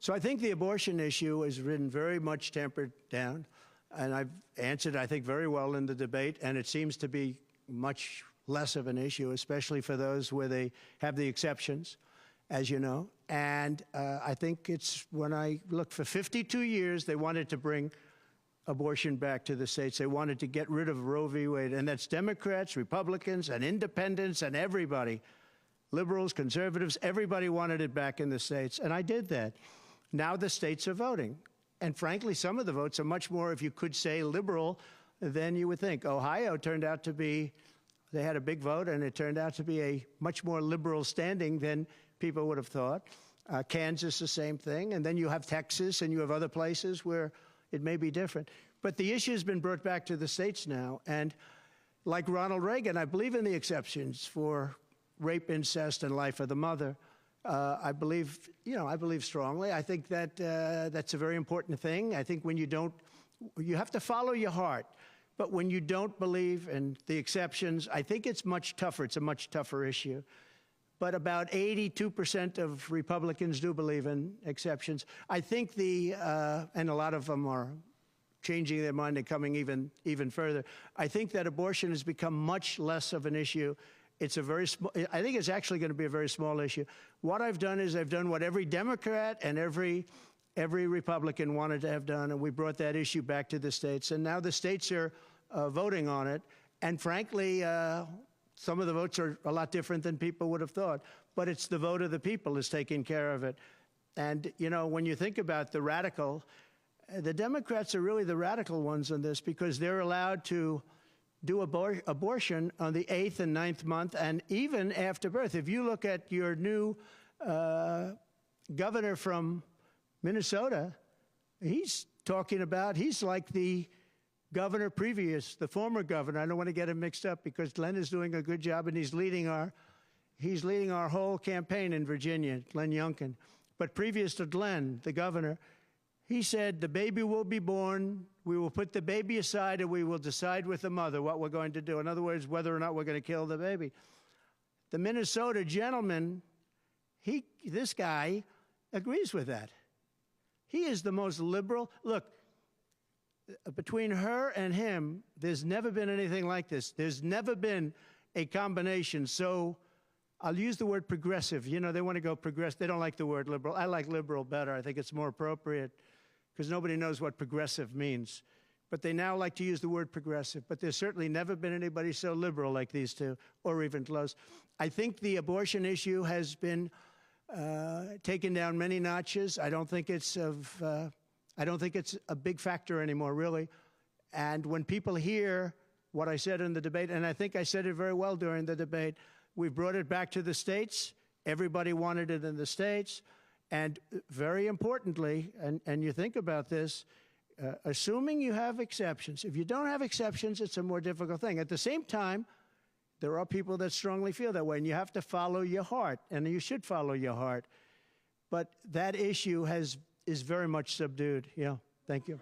So I think the abortion issue has been very much tempered down, and I've answered, I think, very well in the debate, and it seems to be much less of an issue, especially for those where they have the exceptions, as you know. And I think it's, when I look, for 52 years, they wanted to bring abortion back to the states. They wanted to get rid of Roe v. Wade, and that's Democrats, Republicans, and independents, and everybody, liberals, conservatives, everybody wanted it back in the states, and I did that. Now the states are voting. And frankly, some of the votes are much more, if you could say, liberal than you would think. Ohio turned out to be, they had a big vote, and it turned out to be a much more liberal standing than people would have thought. Kansas, the same thing. And then you have Texas, and you have other places where it may be different. But the issue has been brought back to the states now. And like Ronald Reagan, I believe in the exceptions for rape, incest, and life of the mother. I believe strongly. I think that that's a very important thing. I think when you have to follow your heart. But when you don't believe in the exceptions, I think it's much tougher. It's a much tougher issue. But about 82% of Republicans do believe in exceptions. I think and a lot of them are changing their mind and coming even further. I think that abortion has become much less of an issue. It's a very small, I think it's actually going to be a very small issue. What I've done is I've done what every Democrat and every Republican wanted to have done, and we brought that issue back to the states. And now the states are voting on it. And frankly, some of the votes are a lot different than people would have thought. But it's the vote of the people is taking care of it. And, you know, when you think about the Democrats are really the radical ones on this, because they're allowed to do abortion on the 8th and 9th month, and even after birth. If you look at your new governor from Minnesota, he's talking about, he's like the governor previous, the former governor. I don't want to get him mixed up, because Glenn is doing a good job, and he's leading our whole campaign in Virginia, Glenn Youngkin. But previous to Glenn, the governor, he said, the baby will be born, we will put the baby aside, and we will decide with the mother what we're going to do. In other words, whether or not we're going to kill the baby. The Minnesota gentleman, this guy agrees with that. He is the most liberal. Look, between her and him, there's never been anything like this. There's never been a combination. So I'll use the word progressive. You know, they want to go progressive. They don't like the word liberal. I like liberal better. I think it's more appropriate, because nobody knows what progressive means. But they now like to use the word progressive. But there's certainly never been anybody so liberal like these two, or even close. I think the abortion issue has been taken down many notches. I don't think it's a big factor anymore, really. And when people hear what I said in the debate, and I think I said it very well during the debate, we brought it back to the states. Everybody wanted it in the states. And very importantly, and you think about this, assuming you have exceptions. If you don't have exceptions, it's a more difficult thing. At the same time, there are people that strongly feel that way, and you have to follow your heart, and you should follow your heart. But that issue is very much subdued. Yeah, thank you.